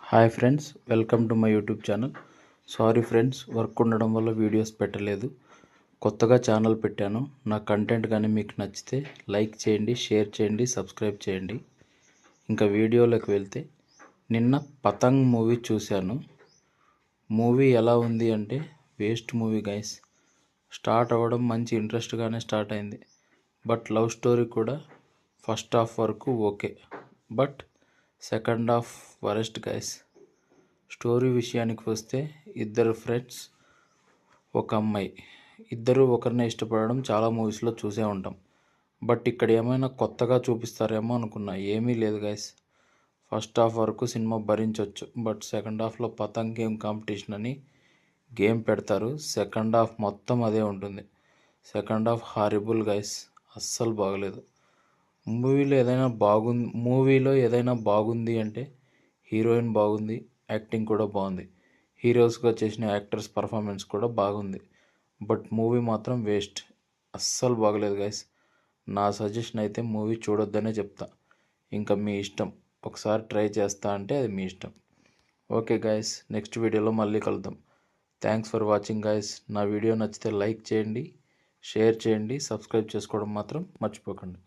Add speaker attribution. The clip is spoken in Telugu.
Speaker 1: Hi friends, welcome to my YouTube channel. Sorry friends, work ఉండడం వల్ల వీడియోస్ పెట్టలేదు. కొత్తగా ఛానల్ పెట్టాను. నా కంటెంట్ కానీ మీకు నచ్చితే లైక్ చేయండి, షేర్ చేయండి, సబ్స్క్రైబ్ చేయండి. ఇంకా వీడియోలోకి వెళ్తే, నిన్న పతంగ్ మూవీ చూశాను. మూవీ ఎలా ఉంది అంటే వేస్ట్ మూవీ గైస్. స్టార్ట్ అవ్వడం మంచి ఇంట్రెస్ట్గానే స్టార్ట్ అయింది. బట్ లవ్ స్టోరీ కూడా ఫస్ట్ హాఫ్ వరకు okay, but second half worst guys. Story విషయానికి వస్తే, ఇద్దరు ఫ్రెండ్స్, ఒక అమ్మాయి, ఇద్దరు ఒకరినే ఇష్టపడడం చాలా మూవీస్లో చూసే ఉంటాం. బట్ ఇక్కడ ఏమైనా కొత్తగా చూపిస్తారేమో అనుకున్నా. ఏమీ లేదు గైస్. ఫస్ట్ హాఫ్ వరకు సినిమా భరించవచ్చు, బట్ సెకండ్ హాఫ్లో పతంగ్ గేమ్ కాంపిటీషన్ అని గేమ్ పెడతారు. సెకండ్ హాఫ్ మొత్తం అదే ఉంటుంది. సెకండ్ హాఫ్ హారిబుల్ గైస్, అస్సలు బాగలేదు. మూవీలో ఏదైనా బాగుంది అంటే హీరోయిన్ బాగుంది, యాక్టింగ్ కూడా బాగుంది, హీరోస్గా చేసిన యాక్టర్స్ పర్ఫార్మెన్స్ కూడా బాగుంది. బట్ మూవీ మాత్రం వేస్ట్, అస్సలు బాగలేదు గైస్. నా సజెషన్ అయితే మూవీ చూడొద్దనే చెప్తా. ఇంకా మీ ఇష్టం. ఒకసారి ట్రై చేస్తా అంటే అది మీ ఇష్టం. ఓకే గైస్, నెక్స్ట్ వీడియోలో మళ్ళీ కలుద్దాం. Thanks for watching guys. నా వీడియో నచ్చితే లైక్ చేయండి, షేర్ చేయండి, సబ్స్క్రైబ్ చేసుకోవడం మాత్రం మర్చిపోకండి.